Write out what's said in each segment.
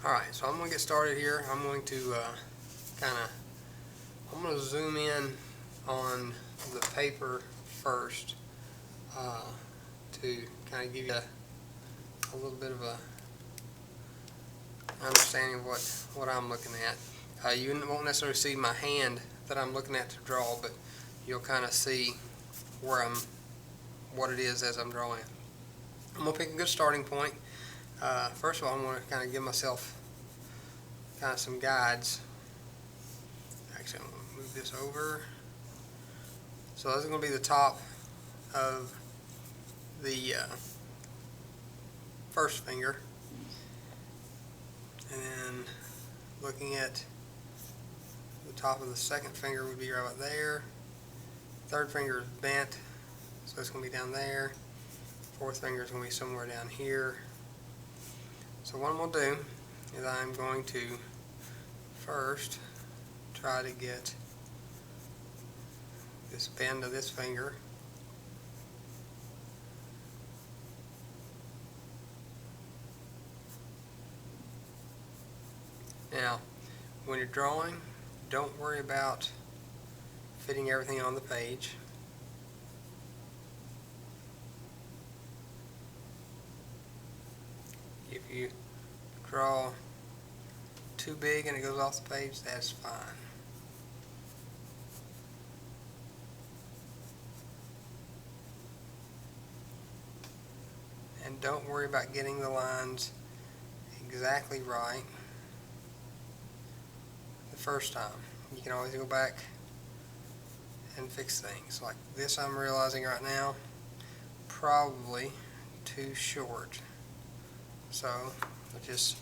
Alright, so I'm going to get started here. I'm going to I'm going to zoom in on the paper first to kind of give you a little bit of a understanding of what I'm looking at. You won't necessarily see my hand that I'm looking at to draw, but you'll kind of see what it is as I'm drawing. I'm going to pick a good starting point. First of all, I'm going to kind of give myself kind of some guides. Actually, I'm going to move this over. So this is going to be the top of the first finger. And then looking at the top of the second finger would be right about there. Third finger is bent, so it's going to be down there. Fourth finger is going to be somewhere down here. So what I'm going to do is I'm going to first try to get this bend of this finger. Now, when you're drawing, don't worry about fitting everything on the page. If you draw too big and it goes off the page, that's fine. And don't worry about getting the lines exactly right the first time. You can always go back and fix things. Like this, I'm realizing right now, probably too short. So just,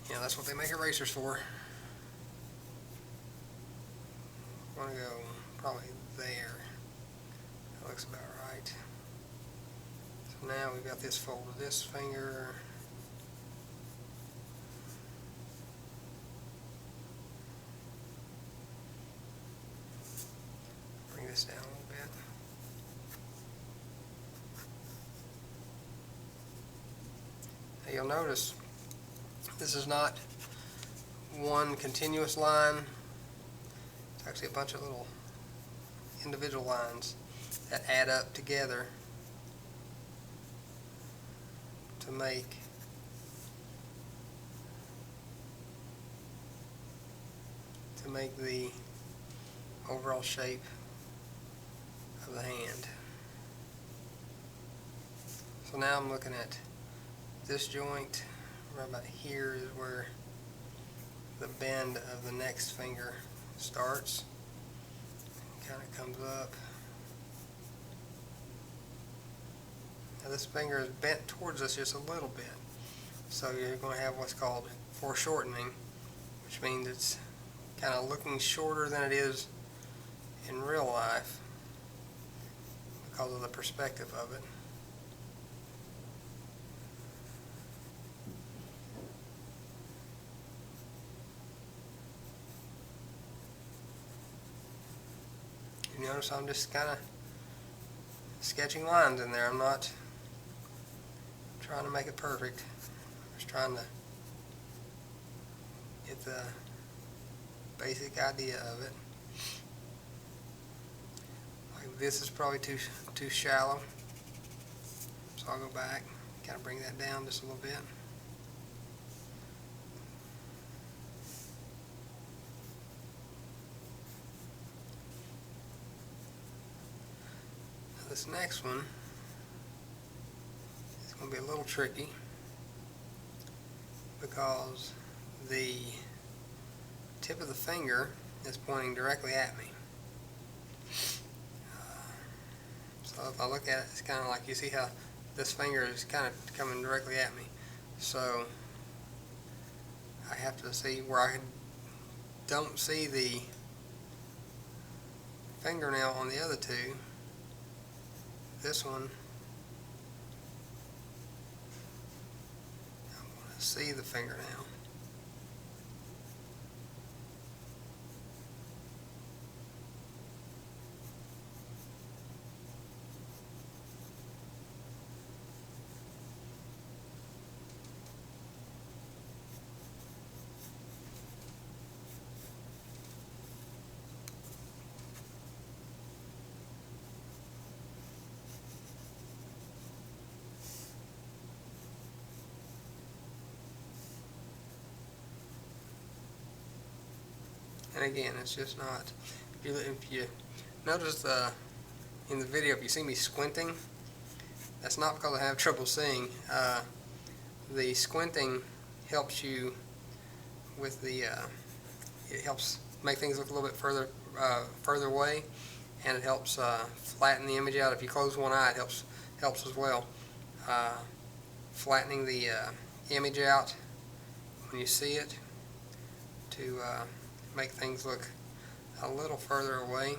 that's what they make erasers for. I'm going to go probably there. That looks about right. So now we've got this fold of this finger. Bring this down a little bit. Now you'll notice this is not one continuous line. It's actually a bunch of little individual lines that add up together to make the overall shape of the hand. So now I'm looking at this joint. Right about here is where the bend of the next finger starts. Kind of comes up. Now this finger is bent towards us just a little bit. So you're going to have what's called foreshortening, which means it's kind of looking shorter than it is in real life because of the perspective of it. You notice I'm just kind of sketching lines in there. I'm not trying to make it perfect. I'm just trying to get the basic idea of it. Like this is probably too shallow, so I'll go back, kind of bring that down just a little bit. This next one is going to be a little tricky because the tip of the finger is pointing directly at me. So if I look at it, it's kind of like, you see how this finger is kind of coming directly at me. So I have to see where I don't see the fingernail on the other two. This one, I want to see the fingernail. And again, it's just not, if you notice in the video, if you see me squinting, that's not because I have trouble seeing. The squinting helps you with it helps make things look a little bit further away, and it helps flatten the image out. If you close one eye, it helps as well. Flattening the image out when you see it to make things look a little further away.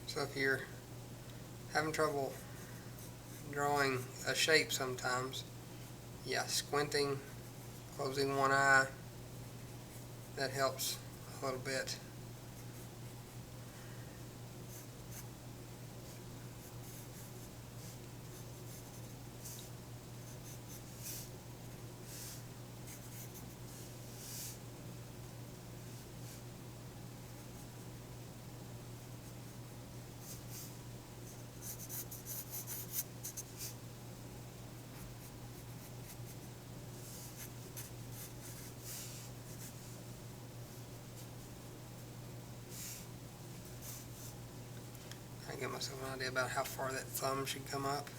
So if you're having trouble drawing a shape sometimes, yeah, squinting, closing one eye, that helps a little bit. I get myself an idea about how far that thumb should come up.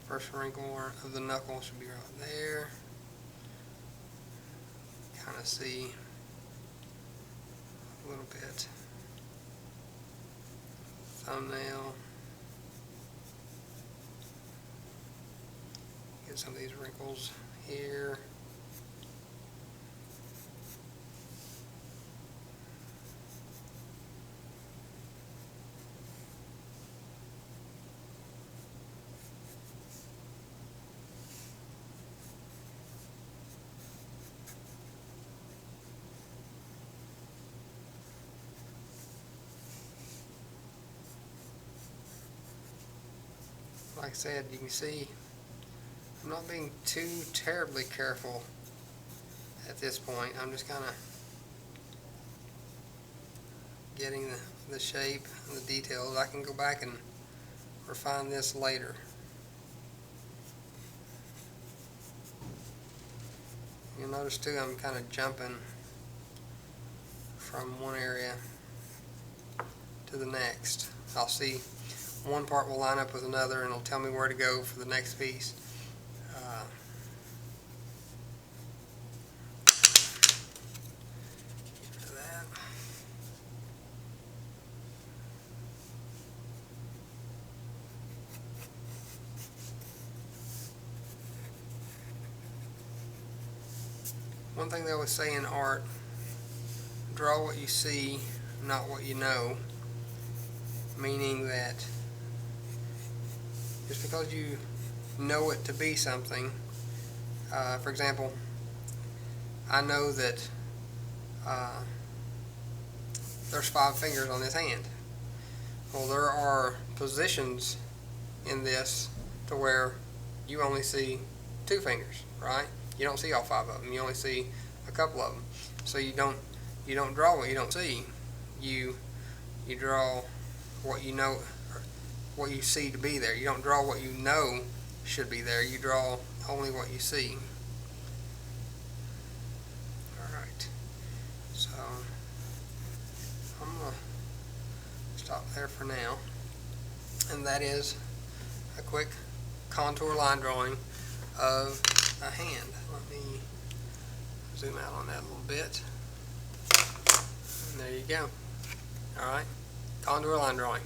First wrinkle of the knuckle should be right there. Kind of see a little bit. Thumbnail. Get some of these wrinkles here. Like I said, you can see I'm not being too terribly careful at this point. I'm just kind of getting the shape and the details. I can go back and refine this later. You'll notice too I'm kind of jumping from one area to the next. I'll see one part will line up with another and it'll tell me where to go for the next piece. Get rid of that. One thing they always say in art, draw what you see, not what you know. Meaning that just because you know it to be something, for example, I know that there's 5 fingers on this hand. Well, there are positions in this to where you only see 2 fingers, right? You don't see all 5 of them. You only see a couple of them. So you don't draw what you don't see. You draw what you know, what you see to be there. You don't draw what you know should be there. You draw only what you see. Alright, so I'm going to stop there for now. And that is a quick contour line drawing of a hand. Let me zoom out on that a little bit. And there you go. Alright, contour line drawing.